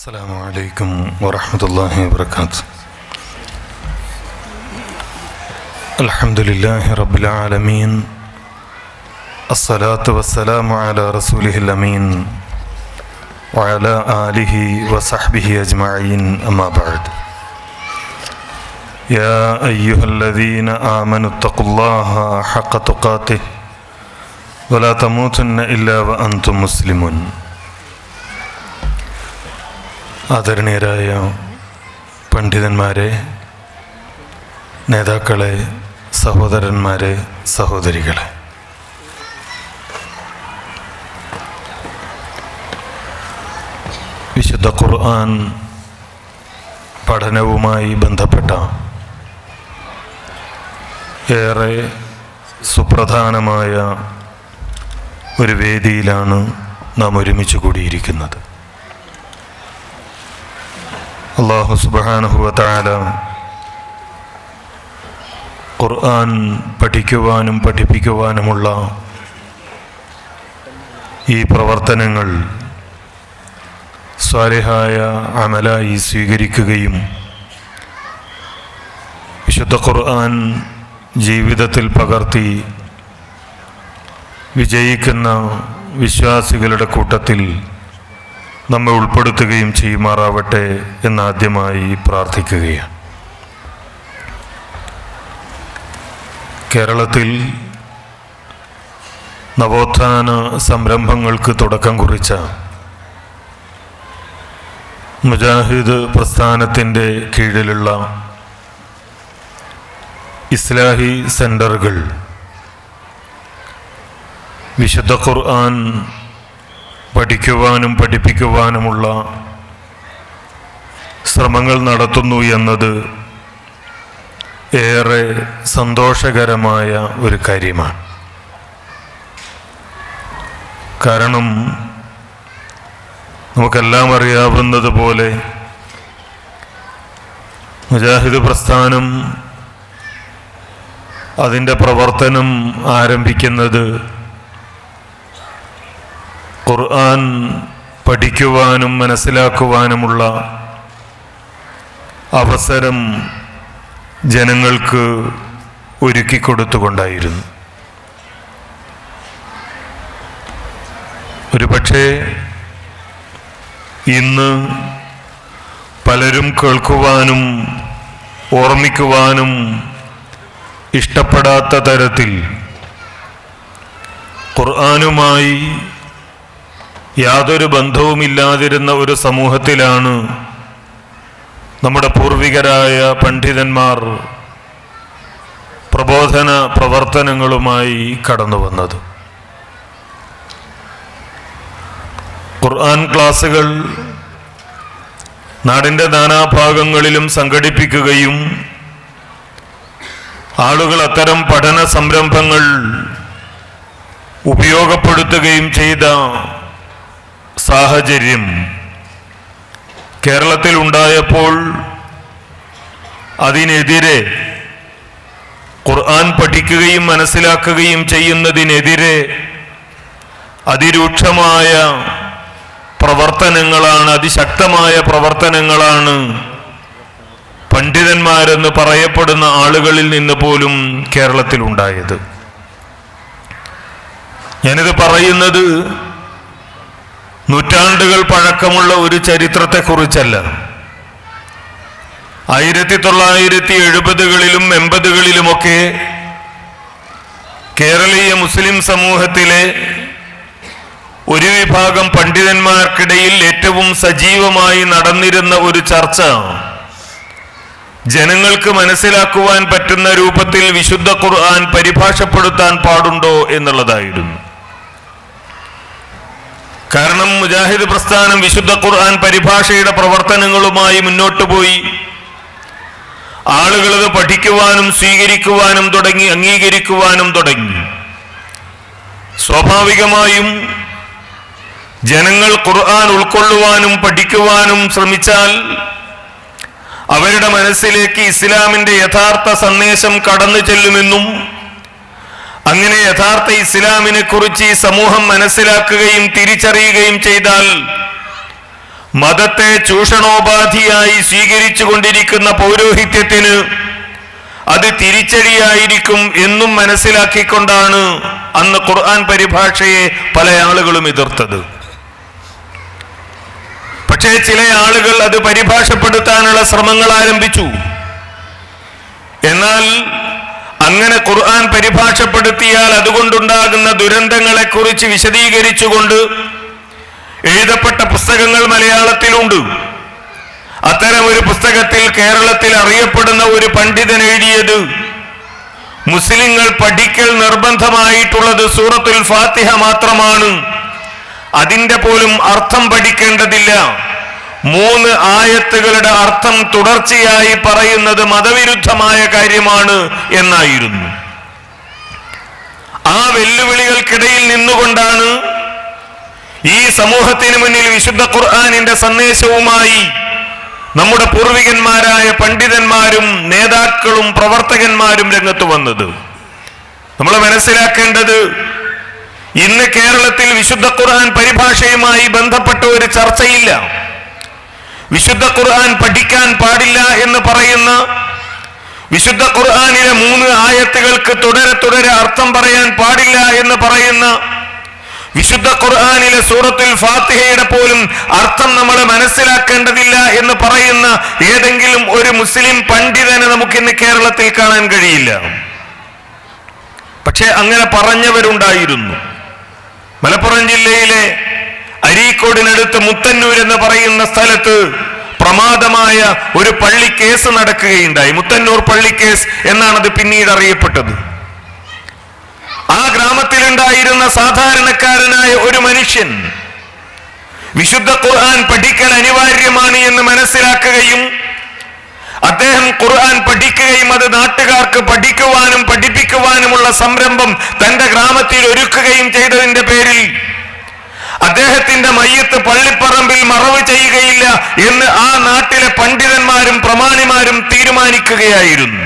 السلام عليكم ورحمة الله وبركاته. الحمد لله رب العالمين، الصلاة والسلام على رسوله الأمين وعلى آله وصحبه أجمعين، أما بعد. يا أيها الذين آمنوا اتقوا الله حق تقاته ولا تموتن إلا وأنتم مسلمون. ആദരണീയരായ പണ്ഡിതന്മാരെ, നേതാക്കളെ, സഹോദരന്മാരെ, സഹോദരികളെ, വിശുദ്ധ ഖുർആൻ പഠനവുമായി ബന്ധപ്പെട്ട ഏറെ സുപ്രധാനമായ ഒരു വേദിയിലാണ് നാം ഒരുമിച്ച് കൂടിയിരിക്കുന്നത്. അല്ലാഹു സുബ്ഹാനഹു വ തആല ഖുർആൻ പഠിക്കുവാനും പഠിപ്പിക്കുവാനുമുള്ള ഈ പ്രവർത്തനങ്ങൾ സ്വാലിഹായ അമലായി സ്വീകരിക്കുകയും വിശുദ്ധ ഖുർആൻ ജീവിതത്തിൽ പകർത്തി വിജയിക്കുന്ന വിശ്വാസികളുടെ കൂട്ടത്തിൽ നമ്മെ ഉൾപ്പെടുത്തുകയും ചെയ്യുമാറാവട്ടെ എന്നാദ്യമായി പ്രാർത്ഥിക്കുകയാണ്. കേരളത്തിൽ നവോത്ഥാന സംരംഭങ്ങൾക്ക് തുടക്കം കുറിച്ച മുജാഹിദ് പ്രസ്ഥാനത്തിൻ്റെ കീഴിലുള്ള ഇസ്ലാഹി സെൻ്ററുകൾ വിശുദ്ധ ഖുർആൻ പഠിക്കുവാനും പഠിപ്പിക്കുവാനുമുള്ള ശ്രമങ്ങൾ നടത്തുന്നു എന്നത് ഏറെ സന്തോഷകരമായ ഒരു കാര്യമാണ്. കാരണം നമുക്കെല്ലാം അറിയാവുന്നതുപോലെ മുജാഹിദ് പ്രസ്ഥാനം അതിൻ്റെ പ്രവർത്തനം ആരംഭിക്കുന്നത് ഖുർആൻ പഠിക്കുവാനും മനസ്സിലാക്കുവാനുമുള്ള അവസരം ജനങ്ങൾക്ക് ഒരുക്കിക്കൊടുത്തുകൊണ്ടായിരുന്നു. ഒരുപക്ഷേ ഇന്ന് പലരും കേൾക്കുവാനും ഓർമ്മിക്കുവാനും ഇഷ്ടപ്പെടാത്ത തരത്തിൽ ഖുർആനുമായി യാതൊരു ബന്ധവുമില്ലാതിരുന്ന ഒരു സമൂഹത്തിലാണ് നമ്മുടെ പൂർവികരായ പണ്ഡിതന്മാർ പ്രബോധന പ്രവർത്തനങ്ങളുമായി കടന്നു വന്നത്. ഖുർആൻ ക്ലാസുകൾ നാടിൻ്റെ നാനാഭാഗങ്ങളിലും സംഘടിപ്പിക്കുകയും ആളുകൾ അത്തരം പഠന സംരംഭങ്ങൾ ഉപയോഗപ്പെടുത്തുകയും ചെയ്ത സാഹചര്യം കേരളത്തിൽ ഉണ്ടായപ്പോൾ അതിനെതിരെ ഖുർആൻ പഠിക്കുകയും മനസ്സിലാക്കുകയും ചെയ്യുന്നതിനെതിരെ അതിരൂക്ഷമായ പ്രവർത്തനങ്ങളാണ്, അതിശക്തമായ പ്രവർത്തനങ്ങളാണ് പണ്ഡിതന്മാരെന്ന് പറയപ്പെടുന്ന ആളുകളിൽ നിന്ന് പോലും കേരളത്തിൽ ഉണ്ടായത്. ഞാനിത് പറയുന്നത് നൂറ്റാണ്ടുകൾ പഴക്കമുള്ള ഒരു ചരിത്രത്തെക്കുറിച്ചല്ല. 1970കളിലും 80കളിലുമൊക്കെ കേരളീയ മുസ്ലിം സമൂഹത്തിലെ ഒരു വിഭാഗം പണ്ഡിതന്മാർക്കിടയിൽ ഏറ്റവും സജീവമായി നടന്നിരുന്ന ഒരു ചർച്ച ജനങ്ങൾക്ക് മനസ്സിലാക്കുവാൻ പറ്റുന്ന രൂപത്തിൽ വിശുദ്ധ ഖുർആൻ പരിഭാഷപ്പെടുത്താൻ പാടുണ്ടോ എന്നുള്ളതായിരുന്നു. കാരണം മുജാഹിദ് പ്രസ്ഥാനം വിശുദ്ധ ഖുർആൻ പരിഭാഷയുടെ പ്രവർത്തനങ്ങളുമായി മുന്നോട്ട് പോയി. ആളുകളത് പഠിക്കുവാനും സ്വീകരിക്കുവാനും തുടങ്ങി, അംഗീകരിക്കുവാനും തുടങ്ങി. സ്വാഭാവികമായും ജനങ്ങൾ ഖുർആൻ ഉൾക്കൊള്ളുവാനും പഠിക്കുവാനും ശ്രമിച്ചാൽ അവരുടെ മനസ്സിലേക്ക് ഇസ്ലാമിൻ്റെ യഥാർത്ഥ സന്ദേശം കടന്നു ചെല്ലുമെന്നും അങ്ങനെ യഥാർത്ഥ ഇസ്ലാമിനെ കുറിച്ച് ഈ സമൂഹം മനസ്സിലാക്കുകയും തിരിച്ചറിയുകയും ചെയ്താൽ മതത്തെ ചൂഷണോപാധിയായി സ്വീകരിച്ചു കൊണ്ടിരിക്കുന്ന പൗരോഹിത്യത്തിന് അത് തിരിച്ചടിയായിരിക്കും എന്നും മനസ്സിലാക്കിക്കൊണ്ടാണ് അന്ന് ഖുർആൻ പരിഭാഷയെ പല ആളുകളും എതിർത്തത്. പക്ഷേ ചില ആളുകൾ അത് പരിഭാഷപ്പെടുത്താനുള്ള ശ്രമങ്ങൾ ആരംഭിച്ചു. എന്നാൽ അങ്ങനെ ഖുർആൻ പരിഭാഷപ്പെടുത്തിയാൽ അതുകൊണ്ടുണ്ടാകുന്ന ദുരന്തങ്ങളെക്കുറിച്ച് വിശദീകരിച്ചുകൊണ്ട് എഴുതപ്പെട്ട പുസ്തകങ്ങൾ മലയാളത്തിലുണ്ട്. അത്തരം ഒരു പുസ്തകത്തിൽ കേരളത്തിൽ അറിയപ്പെടുന്ന ഒരു പണ്ഡിതൻ എഴുതിയത്, മുസ്ലിങ്ങൾ പഠിക്കൽ നിർബന്ധമായിട്ടുള്ളത് സൂറത്തുൽ ഫാത്തിഹ മാത്രമാണ്, അതിന്റെ പോലും അർത്ഥം പഠിക്കേണ്ടതില്ല, 3 ആയത്തുകളുടെ അർത്ഥം തുടർച്ചയായി പറയുന്നത് മതവിരുദ്ധമായ കാര്യമാണ് എന്നായിരുന്നു. ആ വെല്ലുവിളികൾക്കിടയിൽ നിന്നുകൊണ്ടാണ് ഈ സമൂഹത്തിന് മുന്നിൽ വിശുദ്ധ ഖുർആനിന്റെ സന്ദേശവുമായി നമ്മുടെ പൂർവികന്മാരായ പണ്ഡിതന്മാരും നേതാക്കളും പ്രവർത്തകന്മാരും രംഗത്ത് വന്നത്. നമ്മൾ മനസ്സിലാക്കേണ്ടത്, ഇന്ന് കേരളത്തിൽ വിശുദ്ധ ഖുർആൻ പരിഭാഷയുമായി ബന്ധപ്പെട്ട ഒരു ചർച്ചയില്ല. വിശുദ്ധ ഖുർആൻ പഠിക്കാൻ പാടില്ല എന്ന് പറയുന്ന, വിശുദ്ധ ഖുർആനിലെ 3 ആയത്തുകൾക്ക് തുടരെ അർത്ഥം പറയാൻ പാടില്ല എന്ന് പറയുന്ന, വിശുദ്ധ ഖുർആനിലെ സൂറത്തുൽ ഫാത്തിഹയുടെ പോലും അർത്ഥം നമ്മൾ മനസ്സിലാക്കേണ്ടതില്ല എന്ന് പറയുന്ന ഏതെങ്കിലും ഒരു മുസ്ലിം പണ്ഡിതനെ നമുക്കിന്ന് കേരളത്തിൽ കാണാൻ കഴിയില്ല. പക്ഷെ അങ്ങനെ പറഞ്ഞവരുണ്ടായിരുന്നു. മലപ്പുറം ജില്ലയിലെ അരീക്കോടിനടുത്ത് മുത്തന്നൂർ എന്ന് പറയുന്ന സ്ഥലത്ത് പ്രമാദമായ ഒരു പള്ളി കേസ് നടക്കുകയുണ്ടായി. മുത്തന്നൂർ പള്ളി കേസ് എന്നാണത് പിന്നീട് അറിയപ്പെട്ടത്. ആ ഗ്രാമത്തിലുണ്ടായിരുന്ന സാധാരണക്കാരനായ ഒരു മനുഷ്യൻ വിശുദ്ധ ഖുർആൻ പഠിക്കൽ അനിവാര്യമാണ് എന്ന് മനസ്സിലാക്കുകയും അദ്ദേഹം ഖുർആൻ പഠിക്കുകയും അത് നാട്ടുകാർക്ക് പഠിക്കുവാനും പഠിപ്പിക്കുവാനുമുള്ള സംരംഭം തന്റെ ഗ്രാമത്തിൽ ഒരുക്കുകയും ചെയ്തതിന്റെ പേരിൽ അദ്ദേഹത്തിന്റെ മയ്യത്ത് പള്ളിപ്പറമ്പിൽ മറവ് ചെയ്യുകയില്ല എന്ന് ആ നാട്ടിലെ പണ്ഡിതന്മാരും പ്രമാണിമാരും തീരുമാനിക്കുകയായിരുന്നു.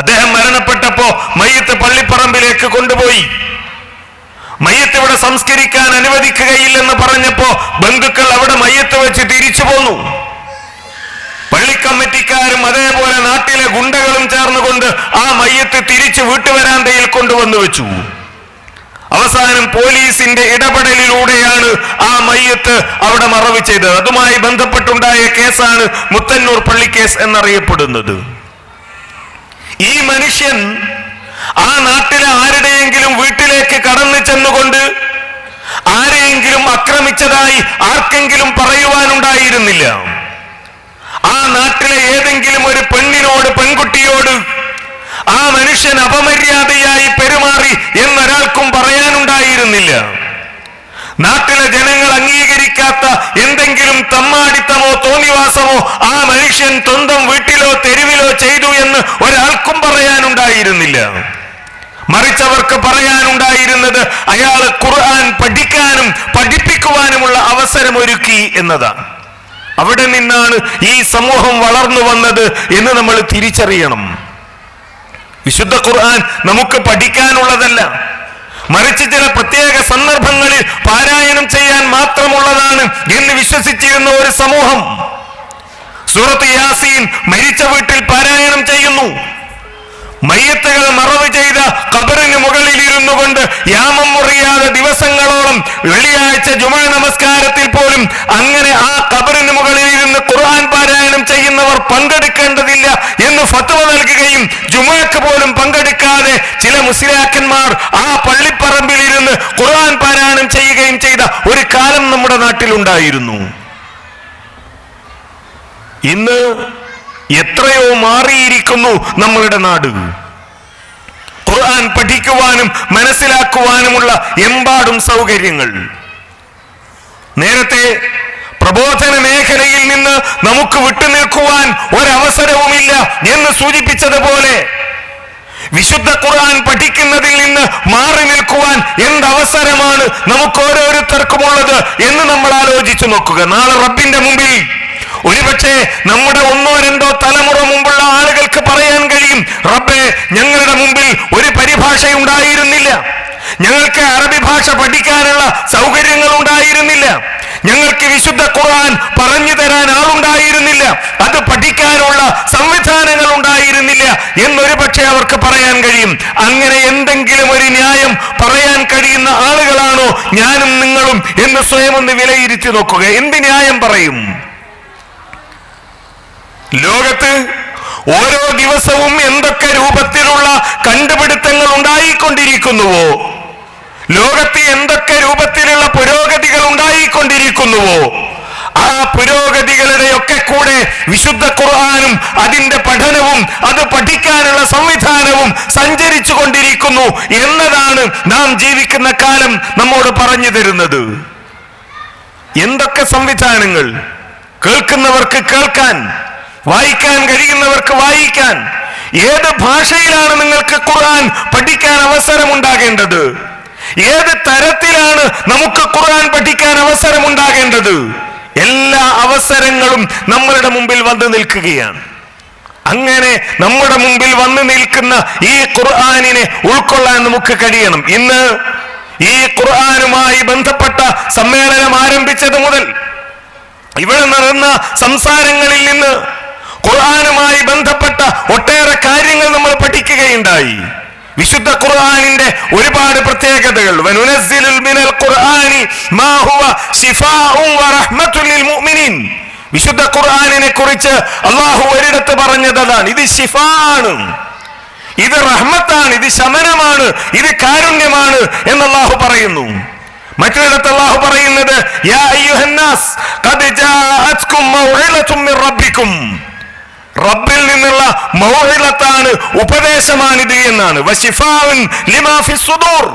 അദ്ദേഹം മരണപ്പെട്ടപ്പോ മയ്യത്ത് പള്ളിപ്പറമ്പിലേക്ക് കൊണ്ടുപോയി. മയ്യത്ത് ഇവിടെ സംസ്കരിക്കാൻ അനുവദിക്കുകയില്ലെന്ന് പറഞ്ഞപ്പോ ബന്ധുക്കൾ അവിടെ മയ്യത്ത് വെച്ച് തിരിച്ചു പോന്നു. പള്ളിക്കമ്മിറ്റിക്കാരും അതേപോലെ നാട്ടിലെ ഗുണ്ടകളും ചേർന്നുകൊണ്ട് ആ മയ്യത്ത് തിരിച്ചു വീട്ടുവരാന്തയിൽ കൊണ്ടുവന്നു വെച്ചു. അവസാനം പോലീസിന്റെ ഇടപെടലിലൂടെയാണ് ആ മയ്യത്ത് അവിടെ മറവ് ചെയ്തത്. അതുമായി ബന്ധപ്പെട്ടുണ്ടായ കേസാണ് മുത്തന്നൂർ പള്ളി കേസ് എന്നറിയപ്പെടുന്നത്. ഈ മനുഷ്യൻ ആ നാട്ടിലെ ആരുടെയെങ്കിലും വീട്ടിലേക്ക് കടന്നു ചെന്നുകൊണ്ട് ആരെയെങ്കിലും ആക്രമിച്ചതായി ആർക്കെങ്കിലും പറയുവാനുണ്ടായിരുന്നില്ല. ആ നാട്ടിലെ ഏതെങ്കിലും ഒരു പെണ്ണിനോട്, പെൺകുട്ടിയോട് ആ മനുഷ്യൻ അപമര്യാദയായി പെരുമാറി എന്നൊരാൾക്കും പറയാനുണ്ടായിരുന്നില്ല. നാട്ടിലെ ജനങ്ങൾ അംഗീകരിക്കാത്ത എന്തെങ്കിലും തമ്മാടിത്തമോ തോന്നിവാസമോ ആ മനുഷ്യൻ സ്വന്തം വീട്ടിലോ തെരുവിലോ ചെയ്തു എന്ന് ഒരാൾക്കും പറയാനുണ്ടായിരുന്നില്ല. മറിച്ചവർക്ക് പറയാനുണ്ടായിരുന്നത് അയാൾ ഖുർആൻ പഠിക്കാനും പഠിപ്പിക്കുവാനുമുള്ള അവസരമൊരുക്കി എന്നതാണ്. അവിടെ നിന്നാണ് ഈ സമൂഹം വളർന്നു വന്നത് എന്ന് നമ്മൾ തിരിച്ചറിയണം. വിശുദ്ധ ഖുർആൻ നമുക്ക് പഠിക്കാനുള്ളതല്ല, മറിച്ച് ചില പ്രത്യേക സന്ദർഭങ്ങളിൽ പാരായണം ചെയ്യാൻ മാത്രമുള്ളതാണ് എന്ന് വിശ്വസിച്ചിരുന്ന ഒരു സമൂഹം സൂറത്ത് യാസീൻ മരിച്ച വീട്ടിൽ പാരായണം ചെയ്യുന്നു. മയ്യത്തുകൾ മറവ് ചെയ്ത ഖബറിന് മുകളിൽ ഇരുന്നു കൊണ്ട് യാമം മുറിയാതെ ദിവസങ്ങളോളം വെള്ളിയാഴ്ച ജുമുഅ നമസ്കാരത്തിൽ പോലും അങ്ങനെ ആ ഖബറിന് മുകളിൽ ഇരുന്ന് ഖുർആൻ പാരായണം ചെയ്യുന്നവർ പങ്കെടുക്കേണ്ടതില്ല എന്ന് ഫത്വ നൽകുകയും ജുമുഅക്ക് പോലും പങ്കെടുക്കാതെ ചില മുസ്ലിയാക്കന്മാർ ആ പള്ളിപ്പറമ്പിൽ ഇരുന്ന് ഖുർആൻ പാരായണം ചെയ്യുകയും ചെയ്ത ഒരു കാലം നമ്മുടെ നാട്ടിലുണ്ടായിരുന്നു. ഇന്ന് എത്രയോ മാറിയിരിക്കുന്നു നമ്മളുടെ നാട്. ഖുർആൻ പഠിക്കുവാനും മനസ്സിലാക്കുവാനുമുള്ള എമ്പാടും സൗകര്യങ്ങൾ. നേരത്തെ പ്രബോധന മേഖലയിൽ നിന്ന് നമുക്ക് വിട്ടുനിൽക്കുവാൻ ഒരവസരവുമില്ല എന്ന് സൂചിപ്പിച്ചതുപോലെ വിശുദ്ധ ഖുർആൻ പഠിക്കുന്നതിൽ നിന്ന് മാറി നിൽക്കുവാൻ എന്തവസരമാണ് നമുക്ക് ഓരോരുത്തർക്കുമുള്ളത് എന്ന് നമ്മൾ ആലോചിച്ചു നോക്കുക. നാളെ റബ്ബിന്റെ മുമ്പിൽ ഒരുപക്ഷെ നമ്മുടെ 1-2 തലമുറ മുമ്പുള്ള ആളുകൾക്ക് പറയാൻ കഴിയും, റബ്ബേ, ഞങ്ങളുടെ മുമ്പിൽ ഒരു പരിഭാഷയുണ്ടായിരുന്നില്ല, ഞങ്ങൾക്ക് അറബി ഭാഷ പഠിക്കാനുള്ള സൗകര്യങ്ങൾ ഉണ്ടായിരുന്നില്ല, ഞങ്ങൾക്ക് വിശുദ്ധ ഖുർആൻ പറഞ്ഞു തരാൻ ആളുണ്ടായിരുന്നില്ല, അത് പഠിക്കാനുള്ള സംവിധാനങ്ങൾ ഉണ്ടായിരുന്നില്ല എന്നൊരു പക്ഷേ അവർക്ക് പറയാൻ കഴിയും. അങ്ങനെ എന്തെങ്കിലും ഒരു ന്യായം പറയാൻ കഴിയുന്ന ആളുകളാണോ ഞാനും നിങ്ങളും എന്ന് സ്വയം ഒന്ന് വിലയിരുത്തി നോക്കുക. എന്ത് ന്യായം പറയും? ലോകത്ത് ഓരോ ദിവസവും എന്തൊക്കെ രൂപത്തിലുള്ള കണ്ടുപിടുത്തങ്ങൾ ഉണ്ടായിക്കൊണ്ടിരിക്കുന്നുവോ, ലോകത്ത് എന്തൊക്കെ രൂപത്തിലുള്ള പുരോഗതികൾ ഉണ്ടായിക്കൊണ്ടിരിക്കുന്നുവോ, ആ പുരോഗതികളുടെയൊക്കെ കൂടെ വിശുദ്ധ ഖുർആനും അതിന്റെ പഠനവും അത് പഠിക്കാനുള്ള സംവിധാനവും സഞ്ചരിച്ചു കൊണ്ടിരിക്കുന്നു എന്നതാണ് നാം ജീവിക്കുന്ന കാലം നമ്മോട് പറഞ്ഞു തരുന്നത്. എന്തൊക്കെ സംവിധാനങ്ങൾ! കേൾക്കുന്നവർക്ക് കേൾക്കാൻ, വായിക്കാൻ കഴിയുന്നവർക്ക് വായിക്കാൻ. ഏത് ഭാഷയിലാണ് നിങ്ങൾക്ക് ഖുർആൻ പഠിക്കാൻ അവസരമുണ്ടാകേണ്ടത്? ഏത് തരത്തിലാണ് നമുക്ക് ഖുർആൻ പഠിക്കാൻ അവസരമുണ്ടാകേണ്ടത്? എല്ലാ അവസരങ്ങളും നമ്മളുടെ മുമ്പിൽ വന്നു നിൽക്കുകയാണ്. അങ്ങനെ നമ്മുടെ മുമ്പിൽ വന്നു നിൽക്കുന്ന ഈ ഖുർആനിനെ ഉൾക്കൊള്ളാൻ നമുക്ക് കഴിയണം. ഇന്ന് ഈ ഖുർആനുമായി ബന്ധപ്പെട്ട സമ്മേളനം ആരംഭിച്ചത് മുതൽ ഇവിടെ നടന്ന സംസാരങ്ങളിൽ നിന്ന് ഖുർആനുമായി ബന്ധപ്പെട്ട ഒട്ടേറെ കാര്യങ്ങൾ നമ്മൾ പഠിക്കുകയുണ്ടായി. വിശുദ്ധ ഖുർആനിന്റെ ഒരുപാട് പ്രത്യേകതകൾ. വനുനസ്സിലുൽ മിനൽ ഖുർആനി മാ ഹുവ ശിഫാഉൻ വറഹ്മത്തുൽ ലിൽ മുഅ്മിനീൻ. വിശുദ്ധ ഖുർആനിനെ കുറിച്ച് അല്ലാഹു ഒരിടത്ത് പറഞ്ഞത് അതാണ്. ഇത് ശിഫാണ്, ഇത് റഹ്മത്താണ്, ഇത് ശമനമാണ്, ഇത് കാരുണ്യമാണ് എന്ന് അല്ലാഹു പറയുന്നു. മറ്റൊരിടത്ത് അല്ലാഹു പറയുന്നത് യാ അയ്യുഹന്നാസ് ഖദ് ജാഅത്കും മൗഇലത്തും മിർ റബ്ബിക്കും. റബ്ബിൽ നിന്നുള്ള മൗഇലത്താണ്, ഉപദേശമാണിത് എന്നാണ്. വശിഫാഉൻ ലിമാ ഫിസ് സുദൂർ.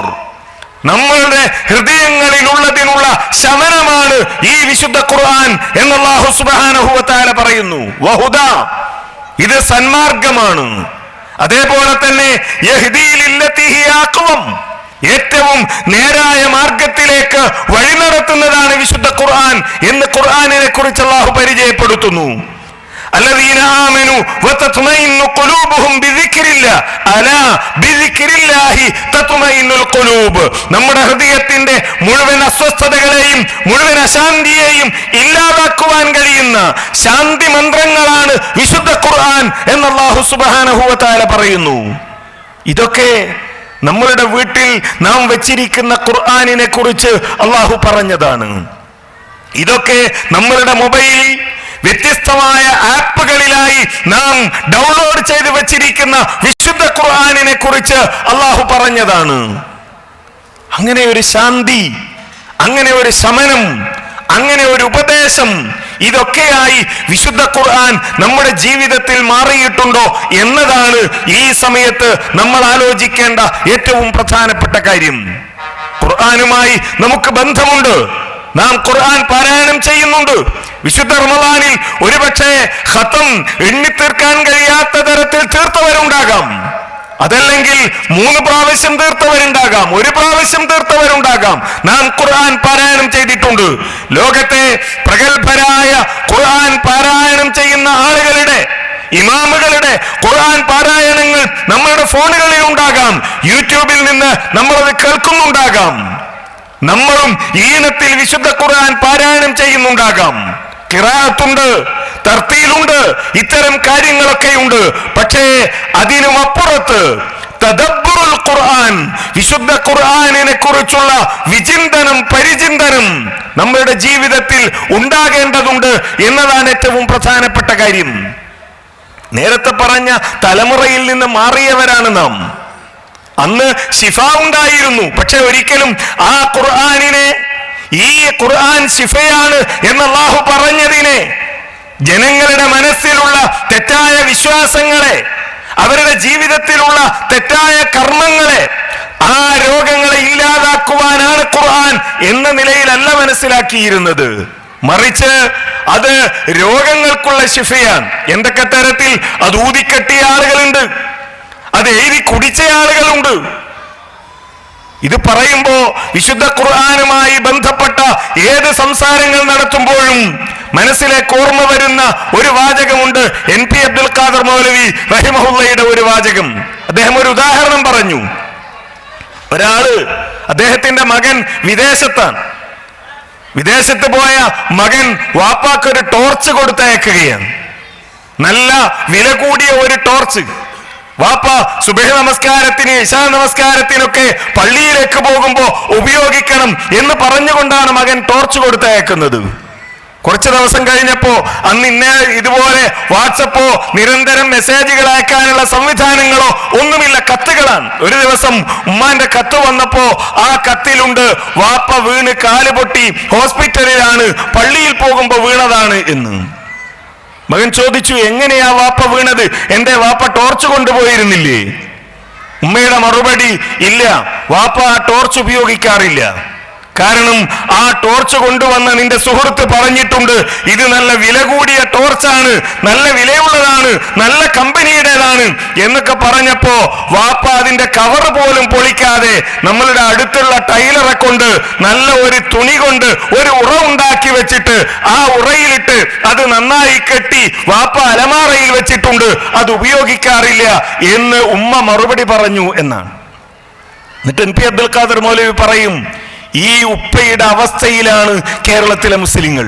നമ്മളുടെ ഹൃദയങ്ങളിലുള്ളതിനുള്ള ശമനമാണ് ഈ വിശുദ്ധ ഖുർആൻ എന്ന് അല്ലാഹു സുബ്ഹാനഹു വ തആല പറയുന്നു. വഹുദാ, ഇത് സന്മാർഗമാണ്. അതേപോലെ തന്നെ യഹ്ദീ ലില്ലതി ഹിയ അഖ്വം, ഏറ്റവും നേരായ മാർഗത്തിലേക്ക് വഴി നടത്തുന്നതാണ് വിശുദ്ധ ഖുർആൻ എന്ന് ഖുർആനിനെ കുറിച്ച് അല്ലാഹു പരിചയപ്പെടുത്തുന്നു. الذين آمنوا وتطمئن قلوبهم بذكر الله ألا بذكر الله تطمئن القلوب. നമ്മുടെ ഹൃദയത്തിന്റെ മുഴുവൻ അസ്വസ്ഥതകളെയും മുഴുവൻ അശാന്തിയെയും ഇല്ലാതാക്കുവാൻ കഴിയുന്ന ശാന്തി മന്ത്രങ്ങളാണ് വിശുദ്ധ ഖുർആൻ എന്ന് അല്ലാഹു സുബ്ഹാനഹു വ തആല പറയുന്നു. ഇതൊക്കെ നമ്മളുടെ വീട്ടിൽ നാം വെച്ചിരിക്കുന്ന ഖുർആനിനെ കുറിച്ച് അല്ലാഹു പറഞ്ഞതാണ്. ഇതൊക്കെ നമ്മളുടെ മൊബൈൽ വ്യത്യസ്തമായ ആപ്പുകളിലായി നാം ഡൗൺലോഡ് ചെയ്ത് വെച്ചിരിക്കുന്ന വിശുദ്ധ ഖുർആനിനെ കുറിച്ച് അല്ലാഹു പറഞ്ഞതാണ്. അങ്ങനെ ഒരു ശാന്തി, അങ്ങനെ ഒരു ശമനം, അങ്ങനെ ഒരു ഉപദേശം, ഇതൊക്കെയായി വിശുദ്ധ ഖുർആൻ നമ്മുടെ ജീവിതത്തിൽ മാറിയിട്ടുണ്ടോ എന്നതാണ് ഈ സമയത്ത് നമ്മൾ ആലോചിക്കേണ്ട ഏറ്റവും പ്രധാനപ്പെട്ട കാര്യം. ഖുർആനുമായി നമുക്ക് ബന്ധമുണ്ട്. നാം ഖുർആൻ പാരായണം ചെയ്യുന്നുണ്ട്. വിശുദ്ധ റമളാനിൽ ഒരുപക്ഷെ ഖതം എണ്ണിത്തീർക്കാൻ കഴിയാത്ത തരത്തിൽ തീർത്തവരുണ്ടാകാം. അതല്ലെങ്കിൽ 3 പ്രാവശ്യം തീർത്തവരുണ്ടാകാം, 1 പ്രാവശ്യം തീർത്തവരുണ്ടാകാം. നാം ഖുർആൻ പാരായണം ചെയ്തിട്ടുണ്ട്. ലോകത്തെ പ്രഗത്ഭരായ ഖുർആൻ പാരായണം ചെയ്യുന്ന ആളുകളുടെ, ഇമാമുകളുടെ ഖുർആൻ പാരായണങ്ങൾ നമ്മളുടെ ഫോണുകളിൽ ഉണ്ടാകാം. യൂട്യൂബിൽ നിന്ന് നമ്മളത് കേൾക്കുന്നുണ്ടാകാം. നമ്മളും ഈണത്തിൽ വിശുദ്ധ ഖുർആൻ പാരായണം ചെയ്യുന്നുണ്ടാകാം. ഖിറാഅത്തുണ്ട്, തർത്തീലുണ്ട്, ഇത്തരം കാര്യങ്ങളൊക്കെയുണ്ട്. പക്ഷേ അതിനുമപ്പുറത്ത് തദബ്ബുറുൽ ഖുർആൻ, വിശുദ്ധ ഖുർആനിനെ കുറിച്ചുള്ള വിചിന്തനം, പരിചിന്തനം നമ്മളുടെ ജീവിതത്തിൽ ഉണ്ടാകേണ്ടതുണ്ട് എന്നതാണ് ഏറ്റവും പ്രധാനപ്പെട്ട കാര്യം. നേരത്തെ പറഞ്ഞ തലമുറയിൽ നിന്ന് മാറിയവരാണ് നാം. അന്ന് ശിഫ ഉണ്ടായിരുന്നു. പക്ഷെ ഒരിക്കലും ആ ഖുർആനിനെ, ഈ ഖുർആൻ ശിഫയാണ് എന്ന് അല്ലാഹു പറഞ്ഞതിനെ, ജനങ്ങളുടെ മനസ്സിലുള്ള തെറ്റായ വിശ്വാസങ്ങളെ, അവരുടെ ജീവിതത്തിലുള്ള തെറ്റായ കർമ്മങ്ങളെ, ആ രോഗങ്ങളെ ഇല്ലാതാക്കുവാനാണ് ഖുർആൻ എന്ന നിലയിലല്ല മനസ്സിലാക്കിയിരുന്നത്. മറിച്ച് അത് രോഗങ്ങൾക്കുള്ള ശിഫയാണ്. എന്തൊക്കെ തരത്തിൽ അത് ഊതിക്കെട്ടിയ ആളുകളുണ്ട്, അത് എഴുതി കുടിച്ച ആളുകളുണ്ട്. ഇത് പറയുമ്പോ വിശുദ്ധ ഖുർആനുമായി ബന്ധപ്പെട്ട ഏത് സംസാരങ്ങൾ നടത്തുമ്പോഴും മനസ്സിലേക്ക് ഓർമ്മ വരുന്ന ഒരു വാചകമുണ്ട്. NP അബ്ദുൽ ഖാദർ മൗലവി റഹിമഹുള്ളയുടെ ഒരു വാചകം. അദ്ദേഹം ഒരു ഉദാഹരണം പറഞ്ഞു. ഒരാള്, അദ്ദേഹത്തിന്റെ മകൻ വിദേശത്താണ്. വിദേശത്ത് പോയ മകൻ വാപ്പാക്കൊരു ടോർച്ച് കൊടുത്തയക്കുകയാണ്. നല്ല വില കൂടിയ ഒരു ടോർച്ച്. വാപ്പ സുബഹി നമസ്കാരത്തിന്, ഇശാ നമസ്കാരത്തിനൊക്കെ പള്ളിയിലേക്ക് പോകുമ്പോൾ ഉപയോഗിക്കണം എന്ന് പറഞ്ഞുകൊണ്ടാണ് മകൻ ടോർച്ച് കൊടുത്തയക്കുന്നത്. കുറച്ച് ദിവസം കഴിഞ്ഞപ്പോ അന്ന് ഇതുപോലെ വാട്സപ്പോ നിരന്തരം മെസ്സേജുകൾ അയക്കാനുള്ള സംവിധാനങ്ങളോ ഒന്നുമില്ല, കത്തുകളാണ്. ഒരു ദിവസം ഉമ്മാന്റെ കത്ത് വന്നപ്പോ ആ കത്തിലുണ്ട് വാപ്പ വീണ് കാല് പൊട്ടി ഹോസ്പിറ്റലിലാണ്, പള്ളിയിൽ പോകുമ്പോ വീണതാണ് എന്ന്. മകൻ ചോദിച്ചു, എങ്ങനെയാ വാപ്പ വീണത്? എന്റെ വാപ്പ ടോർച്ച് കൊണ്ടുപോയിരുന്നില്ലേ? ഉമ്മയുടെ മറുപടി, ഇല്ല, വാപ്പ ആ ടോർച്ച് ഉപയോഗിക്കാറില്ല. കാരണം ആ ടോർച്ച് കൊണ്ടുവന്ന നിന്റെ സുഹൃത്ത് പറഞ്ഞിട്ടുണ്ട്, ഇത് നല്ല വില കൂടിയ ടോർച്ചാണ്, നല്ല വിലയുള്ളതാണ്, നല്ല കമ്പനിയുടേതാണ് എന്നൊക്കെ പറഞ്ഞപ്പോ വാപ്പ അതിന്റെ കവർ പോലും പൊളിക്കാതെ നമ്മളുടെ അടുത്തുള്ള ടൈലറെ കൊണ്ട് നല്ല ഒരു തുണി കൊണ്ട് ഒരു ഉറ ഉണ്ടാക്കി വെച്ചിട്ട് ആ ഉറയിലിട്ട് അത് നന്നായി കെട്ടി വാപ്പ അലമാറയിൽ വെച്ചിട്ടുണ്ട്, അത് ഉപയോഗിക്കാറില്ല എന്ന് ഉമ്മ മറുപടി പറഞ്ഞു എന്നാണ്. എന്നിട്ട് MP അബ്ദുൽ ഖാദർ മൗലവി പറയും, ഈ ഉപ്പയുടെ അവസ്ഥയിലാണ് കേരളത്തിലെ മുസ്ലിങ്ങൾ.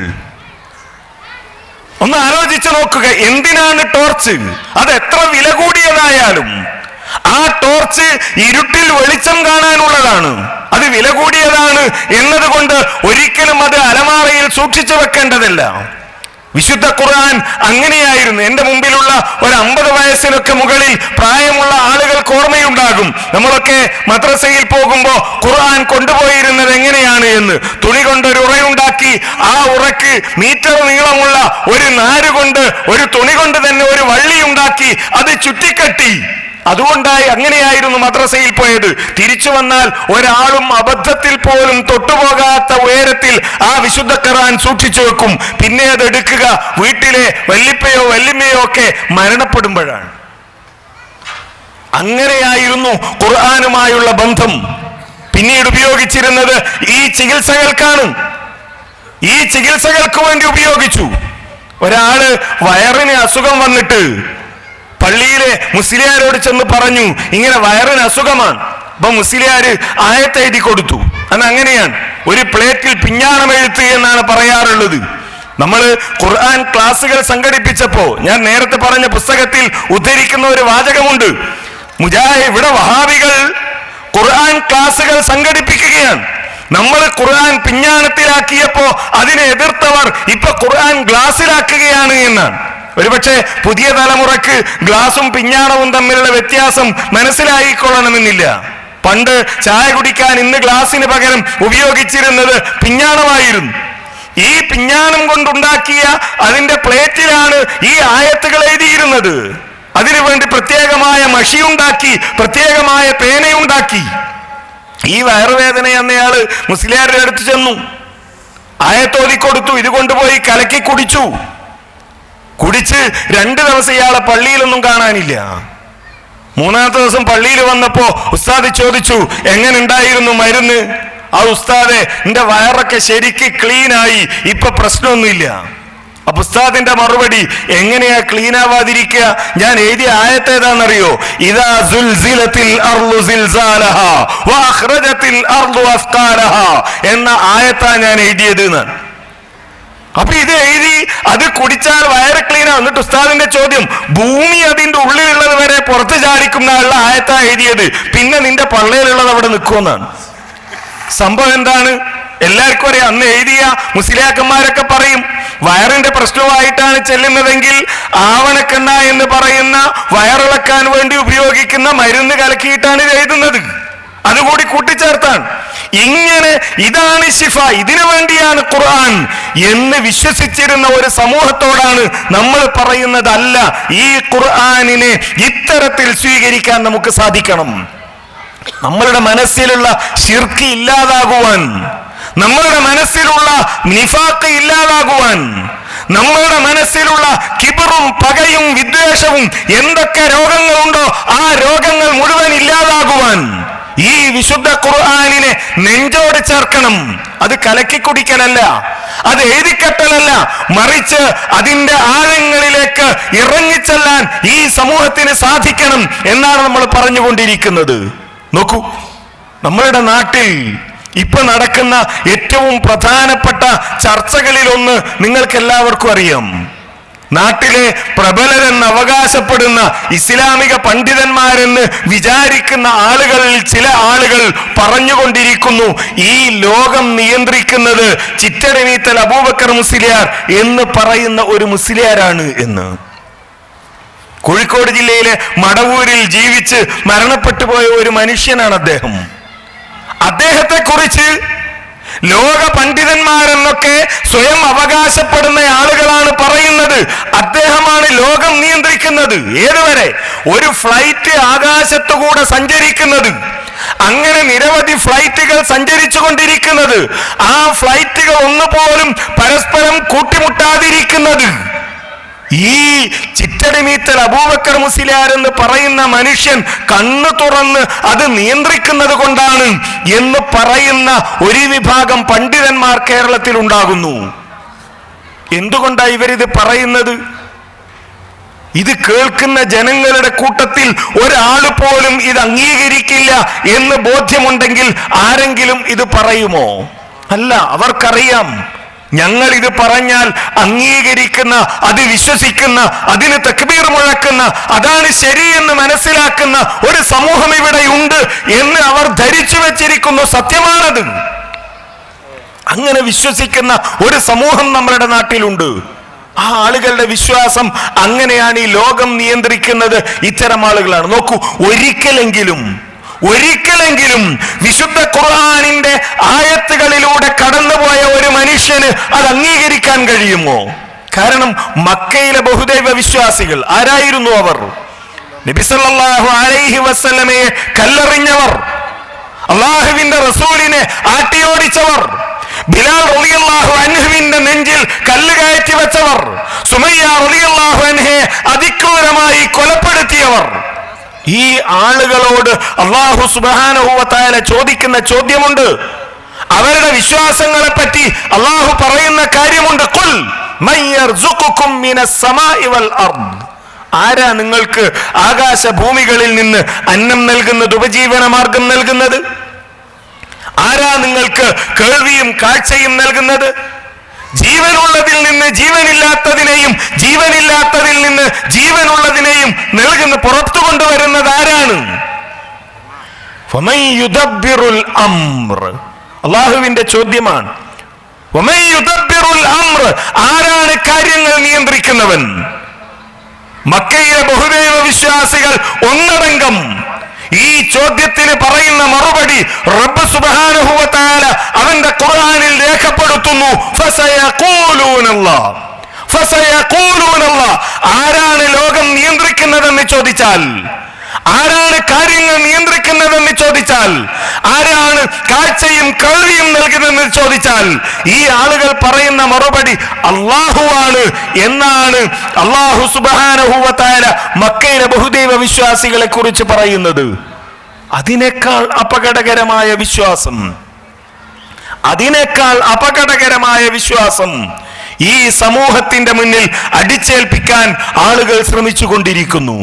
ഒന്ന് ആലോചിച്ചു നോക്കുക, എന്തിനാണ് ടോർച്ച്? അത് എത്ര വില കൂടിയതായാലും ആ ടോർച്ച് ഇരുട്ടിൽ വെളിച്ചം കാണാനുള്ളതാണ്. അത് വില കൂടിയതാണ് എന്നതുകൊണ്ട് ഒരിക്കലും അത് അലമാറയിൽ സൂക്ഷിച്ചു വെക്കേണ്ടതല്ല. വിശുദ്ധ ഖുർആൻ അങ്ങനെയായിരുന്നു. എന്റെ മുമ്പിലുള്ള ഒരു 50 വയസ്സിനൊക്കെ മുകളിൽ പ്രായമുള്ള ആളുകൾക്ക് ഓർമ്മയുണ്ടാകും, നമ്മളൊക്കെ മദ്രസയിൽ പോകുമ്പോൾ ഖുർആൻ കൊണ്ടുപോയിരുന്നത് എങ്ങനെയാണ് എന്ന്. തുണി കൊണ്ടൊരു ഉറയുണ്ടാക്കി ആ ഉറക്ക് മീറ്റർ നീളമുള്ള ഒരു നാര് കൊണ്ട്, ഒരു തുണി കൊണ്ട് തന്നെ ഒരു വള്ളി ഉണ്ടാക്കി അത് ചുറ്റിക്കെട്ടി, അതുകൊണ്ടായി അങ്ങനെയായിരുന്നു മദ്രസയിൽ പോയത്. തിരിച്ചു വന്നാൽ ഒരാളും അബദ്ധത്തിൽ പോലും തൊട്ടുപോകാത്ത ഉയരത്തിൽ ആ വിശുദ്ധ ഖുർആൻ സൂക്ഷിച്ചു വെക്കും. പിന്നെ അത് എടുക്കുക വീട്ടിലെ വല്ലിപ്പയോ വല്ലിമ്മയോ ഒക്കെ മരണപ്പെടുമ്പോഴാണ്. അങ്ങനെയായിരുന്നു ഖുർആനുമായുള്ള ബന്ധം. പിന്നീട് ഉപയോഗിച്ചിരുന്നത് ഈ ചികിത്സകൾക്കാണ്. ഈ ചികിത്സകൾക്ക് വേണ്ടി ഉപയോഗിച്ചു. ഒരാള് വയറിന് അസുഖം വന്നിട്ട് പള്ളിയിലെ മുസ്ലിയാരോട് ചെന്ന് പറഞ്ഞു, ഇങ്ങനെ വയറിന് അസുഖമാണ്. അപ്പൊ മുസ്ലിയാര് ആയത്ത് എഴുതി കൊടുത്തു. അന്ന് അങ്ങനെയാണ്, ഒരു പ്ലേറ്റിൽ പിഞ്ഞാണം എഴുത്ത് എന്നാണ് പറയാറുള്ളത്. നമ്മൾ ഖുർആൻ ക്ലാസുകൾ സംഘടിപ്പിച്ചപ്പോ ഞാൻ നേരത്തെ പറഞ്ഞ പുസ്തകത്തിൽ ഉദ്ധരിക്കുന്ന ഒരു വാചകമുണ്ട്. ഇവിടെ വഹാബികൾ ഖുർആൻ ക്ലാസുകൾ സംഘടിപ്പിക്കുകയാണ്. നമ്മൾ ഖുർആൻ പിഞ്ഞാണത്തിലാക്കിയപ്പോ അതിനെ എതിർത്തവർ ഇപ്പൊ ഖുർആൻ ഗ്ലാസ്സിലാക്കുകയാണ് എന്നാണ്. ഒരുപക്ഷെ പുതിയ തലമുറക്ക് ഗ്ലാസും പിഞ്ഞാണവും തമ്മിലുള്ള വ്യത്യാസം മനസ്സിലായിക്കൊള്ളണമെന്നില്ല. പണ്ട് ചായ കുടിക്കാൻ ഇന്ന് ഗ്ലാസിന് പകരം ഉപയോഗിച്ചിരുന്നത് പിഞ്ഞാണമായിരുന്നു. ഈ പിഞ്ഞാണം കൊണ്ടുണ്ടാക്കിയ അതിന്റെ പ്ലേറ്റിലാണ് ഈ ആയത്തുകൾ എഴുതിയിരുന്നത്. അതിനുവേണ്ടി പ്രത്യേകമായ മഷിയുണ്ടാക്കി, പ്രത്യേകമായ പേനയുണ്ടാക്കി. ഈ വയറുവേദന എന്നയാള് മുസ്ലിയാരുടെ അടുത്ത് ചെന്നു, ആയത്തോതി കൊടുത്തു, ഇത് കൊണ്ടുപോയി കലക്കി കുടിച്ചു. കുടിച്ച് 2 ദിവസം ഇയാളെ പള്ളിയിലൊന്നും കാണാനില്ല. 3-ാമത്തെ ദിവസം പള്ളിയിൽ വന്നപ്പോ ഉസ്താദ് ചോദിച്ചു, എങ്ങനെ ഉണ്ടായിരുന്നു മരുന്ന്? ആ ഉസ്താദെ, എന്റെ വയറൊക്കെ ശരിക്ക് ക്ലീനായി, ഇപ്പൊ പ്രശ്നമൊന്നുമില്ല. അപ്പൊ ഉസ്താദിന്റെ മറുപടി, എങ്ങനെയാ ക്ലീൻ ആവാതിരിക്കുക? ഞാൻ എഴുതിയ ആയത്ത് ഏതാണെന്നറിയോ? ഇദാ സുൽസിലത്തിൽ അർളു സിൽസാലഹാ വഅഖ്റജത്തിൽ അർളു അസ്ഖാലഹാ എന്ന ആയത്താ ഞാൻ എഴുതിയത് എന്നാണ്. അപ്പൊ ഇത് എഴുതി അത് കുടിച്ചാൽ വയറ് ക്ലീനാ. എന്നിട്ട് ഉസ്താദിന്റെ ചോദ്യം, ഭൂമി അതിന്റെ ഉള്ളിലുള്ളത് വരെ പുറത്ത് ചാടിക്കുന്ന ആയത്താ എഴുതിയത്, പിന്നെ നിന്റെ പള്ളയിലുള്ളത് അവിടെ നിൽക്കുമെന്നാണ്. സംഭവം എന്താണ്? എല്ലാവർക്കും അറിയാം. അന്ന് എഴുതിയ മുസ്ലിയാക്കന്മാരൊക്കെ പറയും, വയറിന്റെ പ്രശ്നമായിട്ടാണ് ചെല്ലുന്നതെങ്കിൽ ആവണക്കെണ്ണ എന്ന് പറയുന്ന വയറിളക്കാൻ വേണ്ടി ഉപയോഗിക്കുന്ന മരുന്ന് കലക്കിയിട്ടാണ് ഇത് എഴുതുന്നത്. അതുകൂടി കൂട്ടിച്ചേർത്താണ്. ഇങ്ങനെ ഇതാണ് ശിഫ, ഇതിനു വേണ്ടിയാണ് ഖുർആൻ എന്ന് വിശ്വസിച്ചിരുന്ന ഒരു സമൂഹത്തോടാണ് നമ്മൾ പറയുന്നത്, അല്ല, ഈ ഖുർആനിനെ ഇത്തരത്തിൽ സ്വീകരിക്കാൻ നമുക്ക് സാധിക്കണം. നമ്മളുടെ മനസ്സിലുള്ള ശിർക്ക് ഇല്ലാതാകുവാൻ, നമ്മളുടെ മനസ്സിലുള്ള നിഫാഖ് ഇല്ലാതാകുവാൻ, നമ്മളുടെ മനസ്സിലുള്ള കിബറും പകയും വിദ്വേഷവും എന്തൊക്കെ രോഗങ്ങളുണ്ടോ ആ രോഗങ്ങൾ മുഴുവൻ ഇല്ലാതാകുവാൻ ഈ വിശുദ്ധ ഖുർആനിനെ നെഞ്ചോട് ചേർക്കണം. അത് കലക്കി കുടിക്കലല്ല, അത് എഴുതിക്കെട്ടലല്ല, മറിച്ച് അതിന്റെ ആഴങ്ങളിലേക്ക് ഇറങ്ങിച്ചെല്ലാൻ ഈ സമൂഹത്തിന് സാധിക്കണം എന്നാണ് നമ്മൾ പറഞ്ഞുകൊണ്ടിരിക്കുന്നത്. നോക്കൂ, നമ്മളുടെ നാട്ടിൽ ഇപ്പൊ നടക്കുന്ന ഏറ്റവും പ്രധാനപ്പെട്ട ചർച്ചകളിലൊന്ന് നിങ്ങൾക്കെല്ലാവർക്കും അറിയാം. നാട്ടിലെ പ്രബലരെന്ന് അവകാശപ്പെടുന്ന ഇസ്ലാമിക പണ്ഡിതന്മാരെന്ന് വിചാരിക്കുന്ന ആളുകളിൽ ചില ആളുകൾ പറഞ്ഞുകൊണ്ടിരിക്കുന്നു, ഈ ലോകം നിയന്ത്രിക്കുന്നത് ചിറ്റടമീത്തൽ അബൂബക്കർ മുസ്ലിയാർ എന്ന് പറയുന്ന ഒരു മുസ്ലിയാരാണ് എന്ന്. കോഴിക്കോട് ജില്ലയിലെ മടവൂരിൽ ജീവിച്ച് മരണപ്പെട്ടു പോയ ഒരു മനുഷ്യനാണ് അദ്ദേഹം. അദ്ദേഹത്തെ കുറിച്ച് ലോക പണ്ഡിതന്മാരെന്നൊക്കെ സ്വയം അവകാശപ്പെടുന്ന ആളുകളാണ് പറയുന്നത് അദ്ദേഹമാണ് ലോകം നിയന്ത്രിക്കുന്നത്. ഏതുവരെ? ഒരു ഫ്ലൈറ്റ് ആകാശത്തുകൂടെ സഞ്ചരിക്കുന്നത്, അങ്ങനെ നിരവധി ഫ്ലൈറ്റുകൾ സഞ്ചരിച്ചു കൊണ്ടിരിക്കുന്നത്, ആ ഫ്ലൈറ്റുകൾ ഒന്നുപോലും പരസ്പരം കൂട്ടിമുട്ടാതിരിക്കുന്നത് ഈ ചിറ്റടിമീത്തൽ അബൂബക്കർ മുസ്ലിയാർ എന്ന് പറയുന്ന മനുഷ്യൻ കണ്ണു തുറന്ന് അത് നിയന്ത്രിക്കുന്നത് കൊണ്ടാണ് എന്ന് പറയുന്ന ഒരു വിഭാഗം പണ്ഡിതന്മാർ കേരളത്തിൽ ഉണ്ടാകുന്നു. എന്തുകൊണ്ടാണ് ഇവരിത് പറയുന്നത്? ഇത് കേൾക്കുന്ന ജനങ്ങളുടെ കൂട്ടത്തിൽ ഒരാൾ പോലും ഇത് അംഗീകരിക്കില്ല എന്ന് ബോധ്യമുണ്ടെങ്കിൽ ആരെങ്കിലും ഇത് പറയുമോ? അല്ല, അവർക്കറിയാം ഞങ്ങൾ ഇത് പറഞ്ഞാൽ അംഗീകരിക്കുന്ന, അത് വിശ്വസിക്കുന്ന, അതിന് തക്ബീർ മുഴക്കുന്ന, അതാണ് ശരിയെന്ന് മനസ്സിലാക്കുന്ന ഒരു സമൂഹം ഇവിടെ ഉണ്ട് എന്ന് അവർ ധരിച്ചു വെച്ചിരിക്കുന്നു. സത്യമാണത്. അങ്ങനെ വിശ്വസിക്കുന്ന ഒരു സമൂഹം നമ്മുടെ നാട്ടിലുണ്ട്. ആ ആളുകളുടെ വിശ്വാസം അങ്ങനെയാണ്. ഈ ലോകം നിയന്ത്രിക്കുന്നത് ഇത്തരം ആളുകളാണ്. നോക്കൂ, ഒരിക്കലെങ്കിലും വിശുദ്ധ ഖുർആനിന്റെ ആയത്തുകളിലൂടെ കടന്നുപോയ ഒരു മനുഷ്യന് അത് അംഗീകരിക്കാൻ കഴിയുമോ? കാരണം മക്കയിലെ ബഹുദൈവ വിശ്വാസികൾ ആരായിരുന്നു? അവർ നബി സല്ലല്ലാഹു അലൈഹി വസല്ലമയെ കല്ലെറിഞ്ഞവർ, അള്ളാഹുവിന്റെ റസൂലിനെ ആട്ടിയോടിച്ചവർ, ബിലാൽ റളിയല്ലാഹു അൻഹുവിന്റെ നെഞ്ചിൽ കല്ല് കയറ്റി വെച്ചവർ, സുമയ്യ റളിയല്ലാഹു അൻഹയെ അതിക്രൂരമായി കൊലപ്പെടുത്തിയവർ. ഈ ആളുകളോട് അല്ലാഹു സുബ്ഹാനഹു വ തആല ചോദിക്കുന്ന ചോദ്യമുണ്ട്. അവരുടെ വിശ്വാസങ്ങളെ പറ്റി അല്ലാഹു പറയുന്ന കാര്യമുണ്ട്. ഖുൽ മൻ യർസുഖുകും മിനസ് സമാഇ വൽ അർദ്, ആരാ നിങ്ങൾക്ക് ആകാശഭൂമികളിൽ നിന്ന് അന്നം നൽകുന്നത്, ഉപജീവന മാർഗം നൽകുന്നത്? ആരാ നിങ്ങൾക്ക് കേൾവിയും കാഴ്ചയും നൽകുന്നത്? ജീവനുള്ളതിൽ നിന്ന് ജീവനില്ലാത്തതിനെയും ജീവനില്ലാത്തതിൽ നിന്ന് ജീവനുള്ളതിനെയും നൽകുന്ന, പുറത്തു കൊണ്ടുവരുന്നത് ആരാണ്? ഫമൻ യുദബ്ബിറുൽ അംർ, അല്ലാഹുവിന്റെ ചോദ്യമാണ്. ഫമൻ യുദബ്ബിറുൽ അംർ, ആരാണ് കാര്യങ്ങൾ നിയന്ത്രിക്കുന്നവൻ? മക്കയിലെ ബഹുദൈവ വിശ്വാസികൾ ഒന്നടങ്കം ഈ ചോദ്യത്തിന് പറയുന്ന മറുപടി റബ്ബ് സുബ്ഹാനഹു വ തആല അവന്റെ ഖുർആനിൽ രേഖപ്പെടുത്തുന്നു. ഫസയഖൂലൂനല്ലാഹ്, ആരാണ് ലോകം നിയന്ത്രിക്കുന്നതെന്ന് ചോദിച്ചാൽ, ആരാണ് കാര്യങ്ങൾ നിയന്ത്രിക്കുന്നതെന്ന് ചോദിച്ചാൽ, ആരാണ് കാഴ്ചയും കേൾവിയും നൽകുന്നതെന്ന് ചോദിച്ചാൽ ഈ ആളുകൾ പറയുന്ന മറുപടി അല്ലാഹുവാണ് എന്നാണ് അല്ലാഹു സുബ്ഹാനഹു വ തആല മക്കയിലെ ബഹുദൈവ വിശ്വാസികളെ കുറിച്ച് പറയുന്നത്. അതിനേക്കാൾ അപകടകരമായ വിശ്വാസം, അതിനേക്കാൾ അപകടകരമായ വിശ്വാസം ഈ സമൂഹത്തിന്റെ മുന്നിൽ അടിച്ചേൽപ്പിക്കാൻ ആളുകൾ ശ്രമിച്ചു കൊണ്ടിരിക്കുന്നു.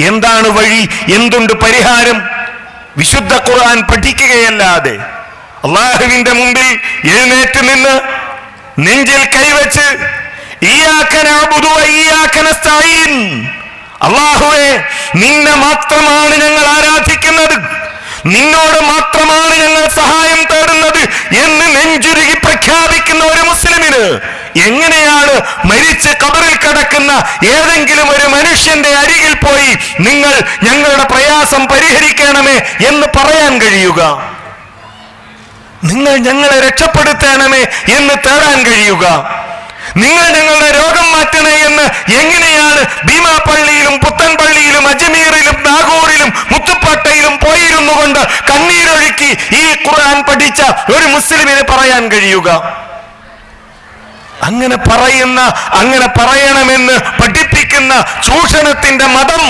എന്താണ് വഴി? എന്തുണ്ട് പരിഹാരം? വിശുദ്ധ ഖുർആൻ പഠിക്കുകയല്ലാതെ അള്ളാഹുവിന്റെ മുമ്പിൽ എഴുന്നേറ്റ് നിന്ന് നെഞ്ചിൽ കൈവച്ച് ഇയ്യാക നഅ്ബുദു വ ഇയ്യാക നസ്തഈൻ, അല്ലാഹുവേ നിന്നെ മാത്രമാണ് ഞങ്ങൾ ആരാധിക്കുന്നത്, നിന്നോട് മാത്രമാണ് ഞങ്ങൾ സഹായം തേടുന്നത് എന്ന് നെഞ്ചുരുകി പ്രഖ്യാപിക്കുന്ന ഒരു മുസ്ലിമിന് എങ്ങനെയാണ് മരിച്ച് ഖബറിൽ കിടക്കുന്ന ഏതെങ്കിലും ഒരു മനുഷ്യന്റെ അരികിൽ പോയി നിങ്ങൾ ഞങ്ങളുടെ പ്രയാസം പരിഹരിക്കണമേ എന്ന് പറയാൻ കഴിയുക? നിങ്ങൾ ഞങ്ങളെ രക്ഷപ്പെടുത്തണമേ എന്ന് തേടാൻ കഴിയുക? നിങ്ങൾ ഞങ്ങളുടെ രോഗം മാറ്റണേ എന്ന് എങ്ങനെയാണ് ഭീമാപള്ളിയിലും പുത്തൻപള്ളിയിലും അജ്മീറിലും നാഗൂറിലും മുത്തുപ്പട്ടയിലും പോയിരുന്നു കൊണ്ട് കണ്ണീരൊഴുക്കി ഈ ഖുർആൻ പഠിച്ച ഒരു മുസ്ലിമിന് പറയാൻ കഴിയുക? അങ്ങനെ പറയുന്ന, അങ്ങനെ പറയണമെന്ന് പഠിപ്പിക്കുന്ന ചൂഷണത്തിന്റെ മതം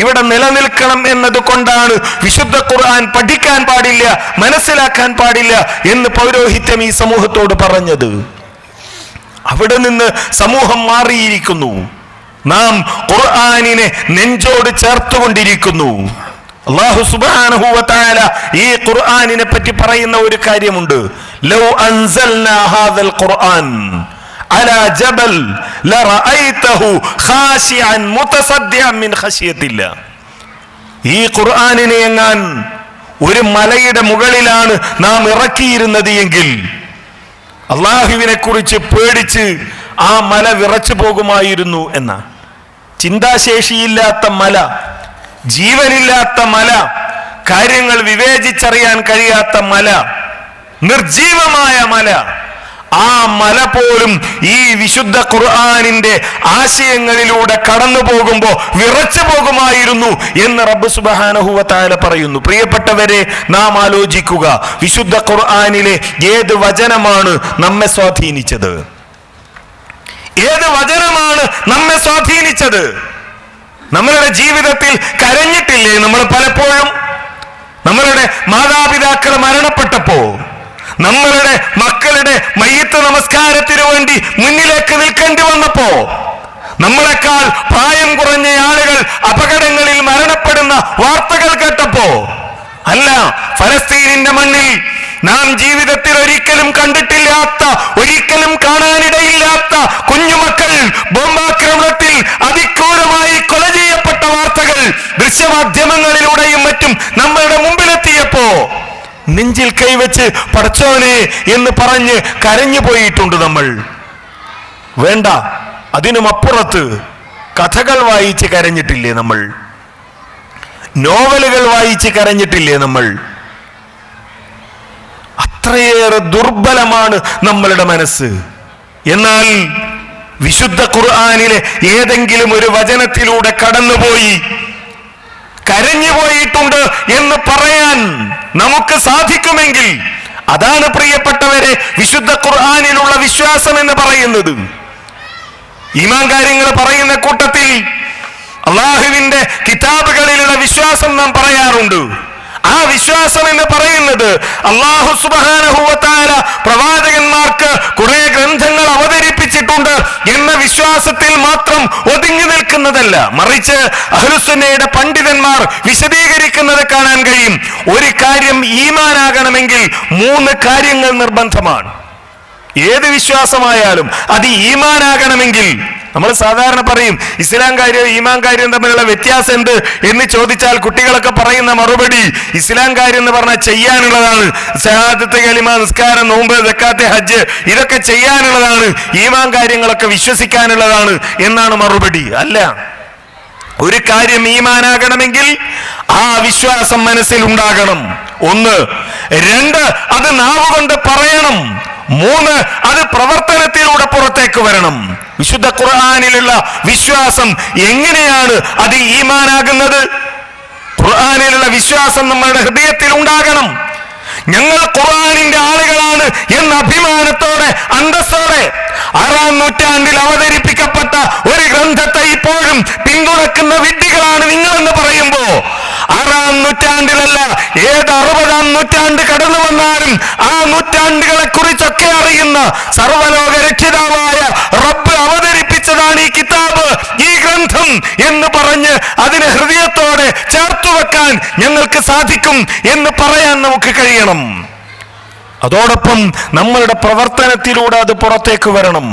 ഇവിടെ നിലനിൽക്കണം എന്നത് കൊണ്ടാണ് വിശുദ്ധ ഖുർആൻ പഠിക്കാൻ പാടില്ല, മനസ്സിലാക്കാൻ പാടില്ല എന്ന് പൗരോഹിത്യം ഈ സമൂഹത്തോട് പറഞ്ഞത്. അവിടെ നിന്ന് സമൂഹം മാറിയിരിക്കുന്നു. നാം ഖുർആനിനെ നെഞ്ചോട് ചേർത്തുകൊണ്ടിരിക്കുന്നു. അല്ലാഹു സുബ്ഹാനഹു വ തആല ഈ ഖുർആനിനെ പറ്റി പറയുന്ന ഒരു കാര്യമുണ്ട്. ലൗ അൻസൽനാ ഹാദൽ ഖുർആൻ അലാ ജബൽ ലറഅയ്തഹു ഖാശിഅൻ മുതസദ്ദിഅൻ മിൻ ഖശിയത്തില്ലാഹ്. ഈ ഖുർആനിനെ എങ്ങാൻ ഒരു മലയുടെ മുകളിലാണ് നാം ഇറക്കിയിരുന്നത് എങ്കിൽ അള്ളാഹുവിനെ കുറിച്ച് പേടിച്ച് ആ മല വിറച്ചു പോകുമായിരുന്നു എന്ന. ചിന്താശേഷിയില്ലാത്ത മല, ജീവനില്ലാത്ത മല, കാര്യങ്ങൾ വിവേചിച്ചറിയാൻ കഴിയാത്ത മല, നിർജീവമായ മല, ആ മല പോലും ഈ വിശുദ്ധ ഖുർആനിന്റെ ആശയങ്ങളിലൂടെ കടന്നു പോകുമ്പോ വിറച്ചു പോകുമായിരുന്നു എന്ന് റബ്ബ് സുബ്ഹാനഹു വ തആല പറയുന്നു. പ്രിയപ്പെട്ടവരെ, നാം ആലോചിക്കുക, വിശുദ്ധ ഖുർആനിലെ ഏത് വചനമാണ് നമ്മെ സ്വാധീനിച്ചത്? ഏത് വചനമാണ് നമ്മെ സ്വാധീനിച്ചത്? നമ്മളുടെ ജീവിതത്തിൽ കരഞ്ഞിട്ടില്ലേ നമ്മൾ പലപ്പോഴും? നമ്മളുടെ മാതാപിതാക്കൾ മരണപ്പെട്ടപ്പോ, നമ്മളുടെ മക്കളുടെ മയ്യിത്ത് നമസ്കാരത്തിനു വേണ്ടി മുന്നിലേക്ക് നിൽക്കേണ്ടി വന്നപ്പോ, നമ്മളെക്കാൾ പ്രായം കുറഞ്ഞ ആളുകൾ അപകടങ്ങളിൽ മരണപ്പെടുന്ന വാർത്തകൾ കേട്ടപ്പോ, അല്ല, ഫലസ്തീനിന്റെ മണ്ണിൽ നാം ജീവിതത്തിൽ ഒരിക്കലും കണ്ടിട്ടില്ലാത്ത, ഒരിക്കലും കാണാനിടയില്ലാത്ത കുഞ്ഞുമക്കൾ ബോംബാക്രമണത്തിൽ അതിക്രൂരമായി കൊല ചെയ്യപ്പെട്ട വാർത്തകൾ ദൃശ്യമാധ്യമങ്ങളിലൂടെയും മറ്റും നമ്മളുടെ മുമ്പിലെത്തിയപ്പോ നെഞ്ചിൽ കൈവച്ച് പടച്ചോനെ എന്ന് പറഞ്ഞ് കരഞ്ഞു പോയിട്ടുണ്ട് നമ്മൾ. വേണ്ട, അതിനുമപ്പുറത്ത് കഥകൾ വായിച്ച് കരഞ്ഞിട്ടില്ലേ നമ്മൾ? നോവലുകൾ വായിച്ച് കരഞ്ഞിട്ടില്ലേ നമ്മൾ? അത്രയേറെ ദുർബലമാണ് നമ്മളുടെ മനസ്സ്. എന്നാൽ വിശുദ്ധ ഖുർആനിലെ ഏതെങ്കിലും ഒരു വചനത്തിലൂടെ കടന്നുപോയി കരഞ്ഞു പോയിട്ടുണ്ട് എന്ന് പറയാൻ നമുക്ക് സാധിക്കുമെങ്കിൽ അതാണ് പ്രിയപ്പെട്ടവരെ വിശുദ്ധ ഖുർആനിലുള്ള വിശ്വാസം എന്ന് പറയുന്നത്. ഈമാൻ കാര്യങ്ങൾ പറയുന്ന കൂട്ടത്തിൽ അള്ളാഹുവിന്റെ കിതാബുകളിലുള്ള വിശ്വാസം നാം പറയാറുണ്ട്. ആ വിശ്വാസം എന്ന് പറയുന്നത് അല്ലാഹു സുബ്ഹാനഹു വ തആല പ്രവാചകന്മാർക്ക് കുറെ ഗ്രന്ഥങ്ങൾ അവതരിപ്പിച്ചിട്ടുണ്ട് എന്ന വിശ്വാസത്തിൽ മാത്രം ഒതുങ്ങി നിൽക്കുന്നതല്ല, മറിച്ച് അഹ്ലുസുന്നയുടെ പണ്ഡിതന്മാർ വിശദീകരിക്കുന്നത് കാണാൻ കഴിയും. ഒരു കാര്യം ഈമാനാകണമെങ്കിൽ 3 കാര്യങ്ങൾ നിർബന്ധമാണ്. ഏത് വിശ്വാസമായാലും അത് ഈമാനാകണമെങ്കിൽ, നമ്മൾ സാധാരണ പറയും ഇസ്ലാം കാര്യവും ഈമാൻ കാര്യവും തമ്മിലുള്ള വ്യത്യാസം എന്ത് എന്ന് ചോദിച്ചാൽ കുട്ടികളൊക്കെ പറയുന്ന മറുപടി, ഇസ്ലാം കാര്യം എന്ന് പറഞ്ഞാൽ ചെയ്യാനുള്ളതാണ്, ശഹാദത്ത് കലിമ, നിസ്കാരം, നോമ്പ്, സക്കാത്ത്, ഹജ്ജ് ഇതൊക്കെ ചെയ്യാനുള്ളതാണ്, ഈമാൻ കാര്യങ്ങളൊക്കെ വിശ്വസിക്കാനുള്ളതാണ് എന്നാണ് മറുപടി. അല്ല, ഒരു കാര്യം ഈമാനാകണമെങ്കിൽ ആ വിശ്വാസം മനസ്സിൽ ഉണ്ടാകണം. 1. 2, അത് നാവുകൊണ്ട് പറയണം. 3, അത് പ്രവർത്തനത്തിലൂടെ പുറത്തേക്ക് വരണം. വിശുദ്ധ ഖുർആനിലുള്ള വിശ്വാസം എങ്ങനെയാണ് അത് ഈമാനാകുന്നത്? ഖുർആനിലുള്ള വിശ്വാസം നമ്മളുടെ ഹൃദയത്തിൽ ഉണ്ടാകണം. ഞങ്ങൾ ഖുർആനിന്റെ ആളുകളാണ് എന്ന അഭിമാനത്തോടെ, അന്തസ്സോടെ 6-ാം നൂറ്റാണ്ടിൽ അവതരിപ്പിക്കപ്പെട്ട ഒരു ഗ്രന്ഥത്തെ ഇപ്പോഴും പിന്തുണക്കുന്ന വിഡ്ഢികളാണ് നിങ്ങളെന്ന് പറയുമ്പോ, 6-ാം നൂറ്റാണ്ടിലല്ല, ഏത് 60-ാം നൂറ്റാണ്ട് കടന്നു വന്നാലും ആ നൂറ്റാണ്ടുകളെ കുറിച്ചൊക്കെ അറിയുന്ന സർവ്വലോക രക്ഷിതാവായ റബ്ബ് അവതരിപ്പിച്ചതാണ് ഈ കിതാബ്, ഈ ഗ്രന്ഥം എന്ന് പറഞ്ഞ് അതിനെ ഹൃദയത്തോടെ ചേർത്തുവെക്കാൻ ഞങ്ങൾക്ക് സാധിക്കും എന്ന് പറയാൻ നമുക്ക് കഴിയണം. അതോടൊപ്പം നമ്മളുടെ പ്രവർത്തനത്തിലൂടെ അത് പുറത്തേക്ക് വരണം.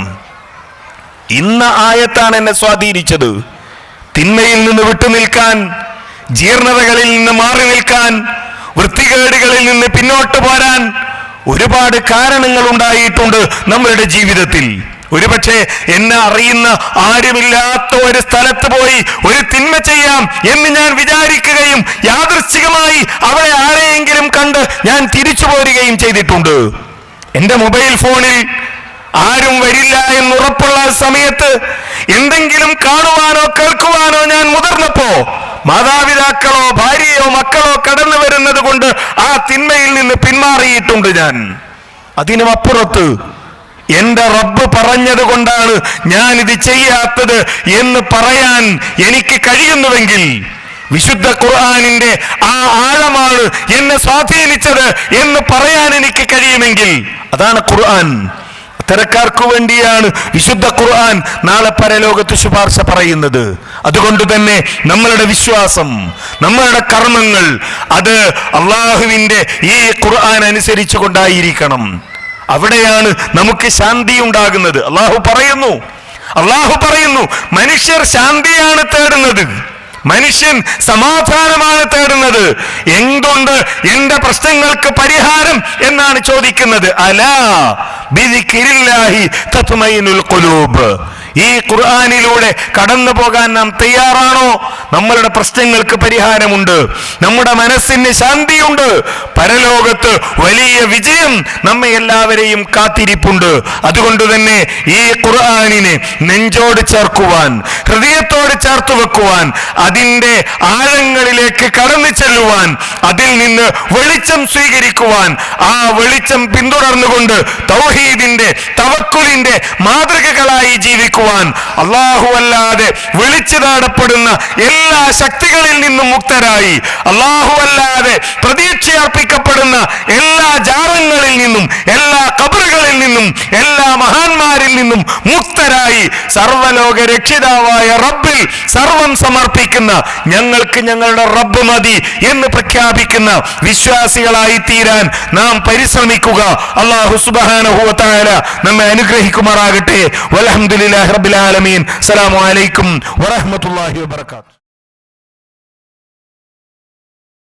ഇന്ന ആയത്താണ് എന്നെ സ്വാധീനിച്ചത്. തിന്മയിൽ നിന്ന് വിട്ടുനിൽക്കാൻ, ജീർണതകളിൽ നിന്ന് മാറി നിൽക്കാൻ, വൃത്തികേടുകളിൽ നിന്ന് പിന്നോട്ട് പോരാൻ ഒരുപാട് കാരണങ്ങൾ ഉണ്ടായിട്ടുണ്ട് നമ്മളുടെ ജീവിതത്തിൽ. ഒരുപക്ഷെ എന്നെ അറിയുന്ന ആരുമില്ലാത്ത ഒരു സ്ഥലത്ത് പോയി ഒരു തിന്മ ചെയ്യാം എന്ന് ഞാൻ വിചാരിക്കുകയും യാദൃശ്ചികമായി അവിടെ ആരെയെങ്കിലും കണ്ട് ഞാൻ തിരിച്ചു പോരുകയും ചെയ്തിട്ടുണ്ട്. എൻ്റെ മൊബൈൽ ഫോണിൽ ആരും വരില്ല എന്നുറപ്പുള്ള സമയത്ത് എന്തെങ്കിലും കാണുവാനോ കേൾക്കുവാനോ ഞാൻ മുതിർന്നപ്പോ മാതാപിതാക്കളോ ഭാര്യയോ മക്കളോ കടന്നു വരുന്നത് കൊണ്ട് ആ തിന്മയിൽ നിന്ന് പിന്മാറിയിട്ടുണ്ട് ഞാൻ. അതിനുമപ്പുറത്ത് എന്റെ റബ്ബ് പറഞ്ഞത് കൊണ്ടാണ് ഞാൻ ഇത് ചെയ്യാത്തത് എന്ന് പറയാൻ എനിക്ക് കഴിയുന്നുവെങ്കിൽ, വിശുദ്ധ ഖുർആനിന്റെ ആ ആഴമാണ് എന്നെ സ്വാധീനിച്ചത് എന്ന് പറയാൻ എനിക്ക് കഴിയുമെങ്കിൽ, അതാണ് ഖുർആൻ. അത്തരക്കാർക്ക് വേണ്ടിയാണ് വിശുദ്ധ ഖുർആൻ നാളെ പരലോകത്ത് ശുപാർശ പറയുന്നത്. അതുകൊണ്ട് തന്നെ നമ്മളുടെ വിശ്വാസം, നമ്മളുടെ കർമ്മങ്ങൾ അത് അള്ളാഹുവിന്റെ ഈ ഖുർആൻ അനുസരിച്ചു കൊണ്ടായിരിക്കണം. അവിടെയാണ് നമുക്ക് ശാന്തി ഉണ്ടാകുന്നത്. അള്ളാഹു പറയുന്നു മനുഷ്യർ ശാന്തിയാണ് തേടുന്നത്, മനുഷ്യൻ സമാധാനമാണ് തേടുന്നത്. എന്തുണ്ട് എന്റെ പ്രശ്നങ്ങൾക്ക് പരിഹാരം എന്നാണ് ചോദിക്കുന്നത്. അലാ ബിദിക്രില്ലാഹി തത്മഇനുൽ ഖുലൂബ്. ഈ ഖുർആനിലൂടെ കടന്നു പോകാൻ നാം തയ്യാറാണോ? നമ്മളുടെ പ്രശ്നങ്ങൾക്ക് പരിഹാരമുണ്ട്, നമ്മുടെ മനസ്സിന് ശാന്തിയുണ്ട്, പരലോകത്ത് വലിയ വിജയം നമ്മെ എല്ലാവരെയും കാത്തിരിപ്പുണ്ട്. അതുകൊണ്ട് തന്നെ ഈ ഖുർആനിനെ നെഞ്ചോട് ചേർക്കുവാൻ, ഹൃദയത്തോട് ചേർത്ത് വെക്കുവാൻ, അതിൻ്റെ ആഴങ്ങളിലേക്ക് കടന്നു ചെല്ലുവാൻ, അതിൽ നിന്ന് വെളിച്ചം സ്വീകരിക്കുവാൻ, ആ വെളിച്ചം പിന്തുടർന്നുകൊണ്ട് തൗഹീദിന്റെ, തവക്കുലിന്റെ മാതൃകകളായി ജീവിക്കുവാൻ, അല്ലാഹു അല്ലാതെ വിളിച്ചു തേടപ്പെടുന്ന എല്ലാ ശക്തികളിൽ നിന്നും മുക്തരായി, അല്ലാഹു അല്ലാതെ പ്രതീക്ഷയർപ്പിക്കപ്പെടുന്ന എല്ലാ ജാലങ്ങളിൽ നിന്നും, എല്ലാ ഖബറുകളിൽ നിന്നും, എല്ലാ മഹാന്മാരിൽ നിന്നും മുക്തരായി സർവ്വലോക രക്ഷിതാവായ റബ്ബിൽ സർവം സമർപ്പിക്കുന്ന, ഞങ്ങൾക്ക് ഞങ്ങളുടെ റബ്ബ് മതി എന്ന് പ്രഖ്യാപിക്കുന്ന വിശ്വാസികളായി തീരാൻ നാം പരിശ്രമിക്കുക. അല്ലാഹു സുബ്ഹാനഹു വ തആല നമ്മെ അനുഗ്രഹിക്കുമാറാകട്ടെ. വൽഹംദുലില്ലാഹി റബ്ബിൽ ആലമീൻ. അസ്സലാമു അലൈക്കും വറഹ്മത്തുള്ളാഹി വബറകാതുഹു.